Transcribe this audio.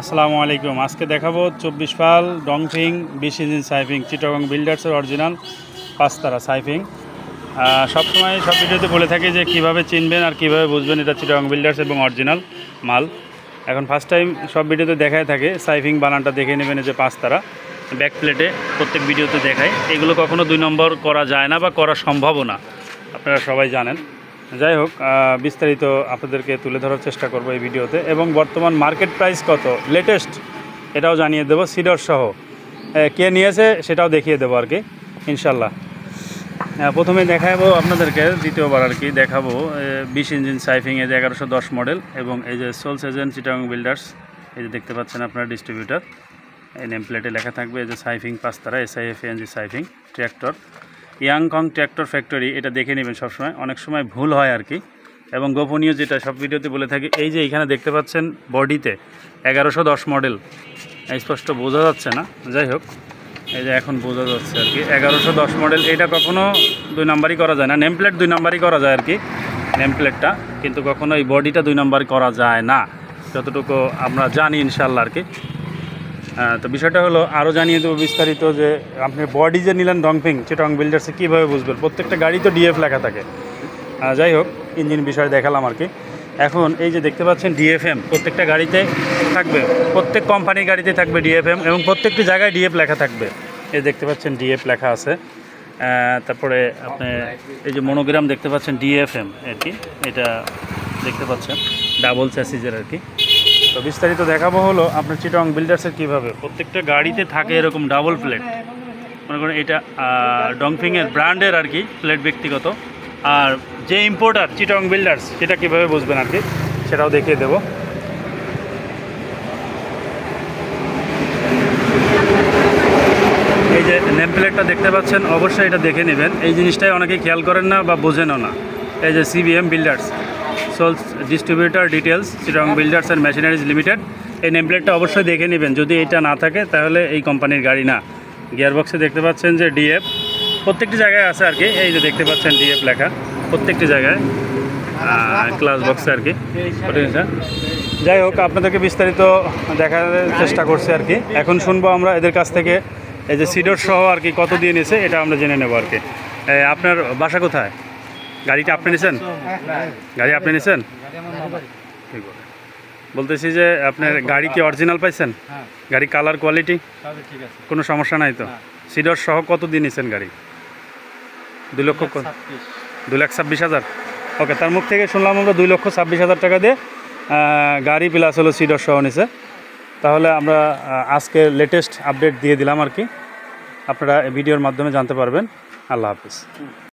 আসসালামু আলাইকুম। আজকে দেখাবো 24 ফাল ডংফিং 20 ইঞ্জিন সাইফিং চিটাগং বিল্ডার্সের অরিজিনাল 5 তারা সাইফিং। সবসময় সব ভিডিওতে বলে থাকি যে কীভাবে চিনবেন আর কীভাবে বুঝবেন এটা চিটাগং বিল্ডার্স এবং অরিজিনাল মাল। এখন ফার্স্ট টাইম সব ভিডিওতে দেখায় থাকে সাইফিং বানানটা দেখে নেবেন, যে 5 তারা ব্যাক প্লেটে প্রত্যেক ভিডিওতে দেখায়। এগুলো কখনো 2 নম্বর করা যায় না বা করা সম্ভবও না, আপনারা সবাই জানেন। যাই হোক, বিস্তারিত আপনাদেরকে তুলে ধরার চেষ্টা করব এই ভিডিওতে, এবং বর্তমান মার্কেট প্রাইস কত লেটেস্ট এটাও জানিয়ে দেবো, সিডর সহ কে নিয়েছে সেটাও দেখিয়ে দেবো আর কি ইনশাল্লাহ। প্রথমে দেখাবো আপনাদেরকে, দ্বিতীয়বার আর কি দেখাবো 20 ইঞ্জিন সাইফিং, এই যে 1110 মডেল, এবং এই যে সোলস এজেন্ট চিটাগং বিল্ডার্স। এই যে দেখতে পাচ্ছেন আপনারা ডিস্ট্রিবিউটার, এই নেম প্লেটে লেখা থাকবে এই যে সাইফিং 5 তারা SIFANG সাইফিং ট্র্যাক্টর, ইয়াংকং ট্র্যাক্টর ফ্যাক্টরি। এটা দেখে নেবেন সবসময়, অনেক সময় ভুল হয় আর কি। এবং গোপনীয় যেটা সব ভিডিওতে বলে থাকি, এই যে এখানে দেখতে পাচ্ছেন বডিতে 1110 মডেল, স্পষ্ট বোঝা যাচ্ছে না, যাই হোক এই যে এখন বোঝা যাচ্ছে আর কি 1110 মডেল। এটা কখনো 2 নাম্বারই করা যায় না, নেম প্লেট 2 নাম্বারই করা যায় আর কি, নেম প্লেটটা, কিন্তু কখনো এই বডিটা 2 নাম্বার করা যায় না, যতটুকু আমরা জানি ইনশাল্লাহ আর কি। তো বিষয়টা হলো আরও জানিয়ে দেবো বিস্তারিত, যে আপনি বডি যে নিলেন ডংফিং চিটাগং বিল্ডার্সে কীভাবে বুঝবেন। প্রত্যেকটা গাড়ি তো DF লেখা থাকে। যাই হোক, ইঞ্জিন বিষয়ে দেখালাম আর কি। এখন এই যে দেখতে পাচ্ছেন DFM প্রত্যেকটা গাড়িতে থাকবে, প্রত্যেক কোম্পানির গাড়িতে থাকবে DFM, এবং প্রত্যেকটি জায়গায় DF লেখা থাকবে। এই দেখতে পাচ্ছেন DF লেখা আছে। তারপরে আপনি এই যে মনোগ্রাম দেখতে পাচ্ছেন DFM আর কি, এটা দেখতে পাচ্ছেন ডাবল চ্যাসিজের আর কি। তো বিস্তারিত দেখাবো হলো আপনার চিটাগং বিল্ডার্সের কীভাবে প্রত্যেকটা গাড়িতে থাকে এরকম ডাবল প্লেট। মনে করেন এটা ডংফিংয়ের ব্র্যান্ডের আর কি প্লেট ব্যক্তিগত, আর যে ইম্পোর্টার চিটাগং বিল্ডার্স সেটা কীভাবে বুঝবেন আর কি সেটাও দেখিয়ে দেবো। এই যে নেম প্লেটটা দেখতে পাচ্ছেন, অবশ্যই এটা দেখে নেবেন। এই জিনিসটাই অনেকেই খেয়াল করেন না বা বোঝেনও না। এই যে CBM builders sales distributor details Chittagong builders and machineries limited, এই নেম প্লেটটা অবশ্যই দেখে নেবেন। যদি এটা না থাকে তাহলে এই কোম্পানির গাড়ি না। গিয়ারবক্সে দেখতে পাচ্ছেন যে DF প্রত্যেকটি জায়গায় আছে আর কি, এই যে দেখতে পাচ্ছেন DF লেখা প্রত্যেকটি জায়গায়, ক্লাস বক্সে আর কি। যাই হোক, আপনাদেরকে বিস্তারিত দেখার চেষ্টা করছি আর কি। এখন শুনবো আমরা এদের কাছ থেকে এই যে সিডর সহ আর কি কত দিয়ে নিয়েছে এটা আমরা জেনে নেবো আর কি। আপনার বাসা কোথায়? গাড়িটা আপনি নিয়েছেন? গাড়ি আপনি নিয়েছেন? ঠিক আছে, বলতেছি যে আপনার গাড়ি কি অরিজিনাল পাইছেন? গাড়ি কালার কোয়ালিটি কোনো সমস্যা নাই তো? সিডর সহ কত দিয়ে নিয়েছেন গাড়ি? 2,26,000। ওকে, তার মুখ থেকে শুনলাম আমরা 2,26,000 টাকা দিয়ে গাড়ি প্লাস হলো সিডর সহ নিছে। তাহলে আমরা আজকে লেটেস্ট আপডেট দিয়ে দিলাম আর কি, আপনারা ভিডিওর মাধ্যমে জানতে পারবেন। আল্লাহ হাফিজ।